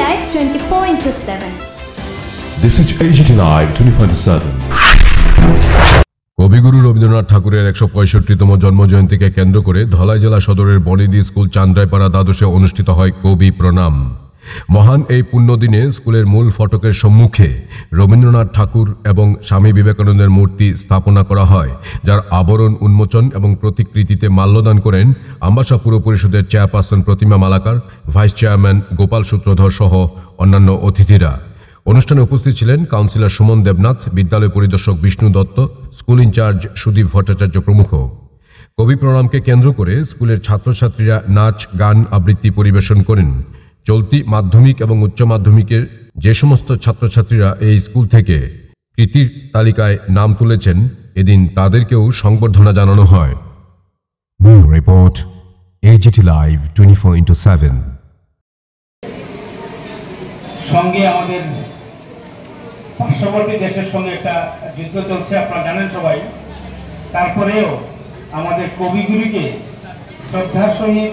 Live 24/7. This is AGT Live 24/7. কবিগুরু রবীন্দ্রনাথ ঠাকুরের ১৬৫তম জন্মজয়ন্তীকে কেন্দ্র করে ধলাই জেলা সদরের বনিদি স্কুল চান্দ্রাইপাড়া দ্বাদশে অনুষ্ঠিত হয় কবি প্রণাম। মহান এই পুণ্যদিনে স্কুলের মূল ফটকের সম্মুখে রবীন্দ্রনাথ ঠাকুর এবং স্বামী বিবেকানন্দের মূর্তি স্থাপনা করা হয়, যার আবরণ উন্মোচন এবং প্রতিকৃতিতে মাল্যদান করেন আম্বাসা পুর পরিষদের চেয়ারপারসন প্রতিমা মালাকার, ভাইস চেয়ারম্যান গোপাল সূত্রধর সহ অন্যান্য অতিথিরা। অনুষ্ঠানে উপস্থিত ছিলেন কাউন্সিলর সুমন দেবনাথ, বিদ্যালয় পরিদর্শক বিষ্ণু দত্ত, স্কুল ইনচার্জ সুদীপ ভট্টাচার্য প্রমুখ। কবি প্রণামকে কেন্দ্র করে স্কুলের ছাত্রছাত্রীরা নাচ, গান, আবৃত্তি পরিবেশন করেন। চলতি মাধ্যমিক এবং উচ্চ মাধ্যমিকের যে সমস্ত ছাত্রছাত্রীরা এই স্কুল থেকে কৃতির তালিকায় নাম তুলেছেন, এদিন তাদেরকেও সংবর্ধনা জানানো হয়। Report AGT Live 24/7। সঙ্গে আমাদের পার্শ্ববর্তী দেশের সঙ্গে একটা যুদ্ধ চলছে, আপনারা জানেন সবাই। তারপরেও আমাদের কবিগুলিকে শ্রদ্ধার সঙ্গে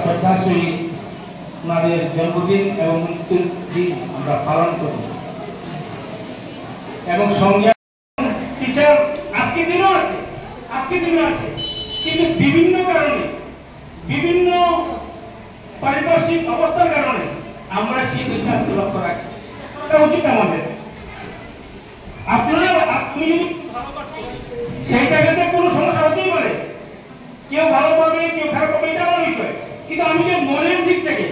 শ্রদ্ধার সহিত ওনাদের জন্মদিন এবং মৃত্যুর দিন আমরা পালন করি। এবং সঙ্গে টিচার আজকের দিনও আছে, কিন্তু বিভিন্ন কারণে, বিভিন্ন পারিপার্শ্বিক অবস্থার কারণে আমরা সেই দিনটা আজকে লক্ষ্য রাখি। এটা উচিত আমাদের। আপনি যদি সেই জায়গাতে কোনো সমস্যা হতেই পারে, কেউ ভালো পাবে, কেউ খারাপ পাবে, এটা আমার বিষয়। কিন্তু আমি যে মনের দিক থেকে,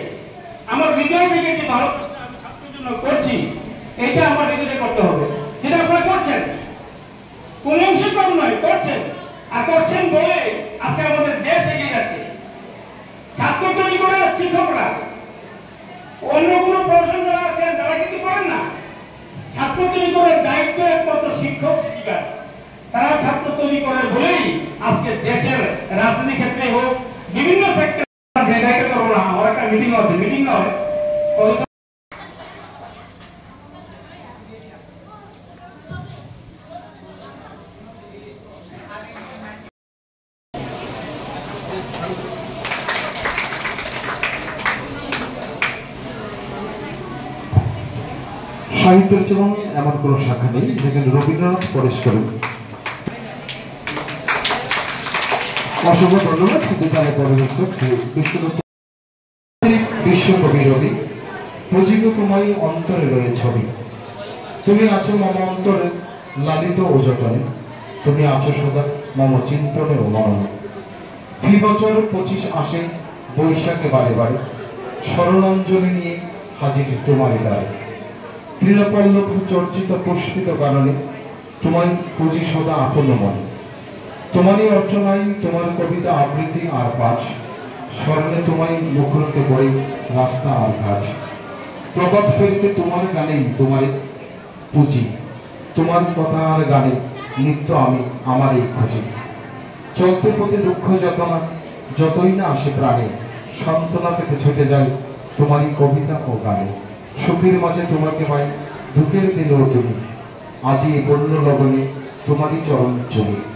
আমার হৃদয় থেকে যে ভালো আমি ছাত্রের জন্য করছি, এটা আমার হৃদয়ে করতে হবে। যেটা আপনারা করছেন, কোন অংশে কম নয়, করছেন। আর করছেন বলে আজকে আমাদের দেশ এগিয়ে যাচ্ছে। ছাত্র তৈরি করে শিক্ষকরা, অন্য কোনো প্রফেশন যারা আছেন তারা কিন্তু করেন না। ছাত্র তৈরি করার দায়িত্ব একমাত্র শিক্ষক শিক্ষিকা। তারা ছাত্র তৈরি করে বলেই আজকে দেশের রাজনীতি ক্ষেত্রে হোক, বিভিন্ন সেক্টরে, দায়িত্ব করবো না, আমার একটা মিটিং আছে, মিটিং নয়, সাহিত্যের যেমন এমন কোন শাখা নেই যেখানে রবীন্দ্রনাথ প্রবেশ করেন। অসংখ্য ধন্যবাদ। বিদ্যালয় পরিদর্শক বিশ্বকবি রবি। প্রজিত তোমায় অন্তরে রয়ে ছবি, তুমি আছো মম অন্তরে লালিত ও যতনে, তুমি আছো সদা মম চিন্তনে ও মননে। ফি বছর 25 আসে বৈশাখে বারে বারে, স্মরণাঞ্জলি নিয়ে হাজির তোমারই দ্বারে। ক্রীড়াপল্লব চর্চিত পুষ্পিত কারণে তোমায় পুঁজি সদা আপন মনে। তোমারই অর্চনায় তোমার কবিতা আবৃত্তি আর পাঠ, স্মরণে তোমায় মুখরিত করে রাস্তা আর ঘাট। প্রভাত ফেরিতে তোমার গানেই তোমার পুঁজি, তোমার কথা আর গানে নিত্য আমি আমার এই খুঁজি। চলতে পথে দুঃখ যাতনা যতই না আসে প্রাণে, সান্ত্বনা পেতে ছুটে যায় তোমারই কবিতা ও গানে। সুখের মাঝে তোমাকে পাই, দুঃখের দিনেও তুমি, আজি এই বন্য লগনে তোমারই চরণ চলি।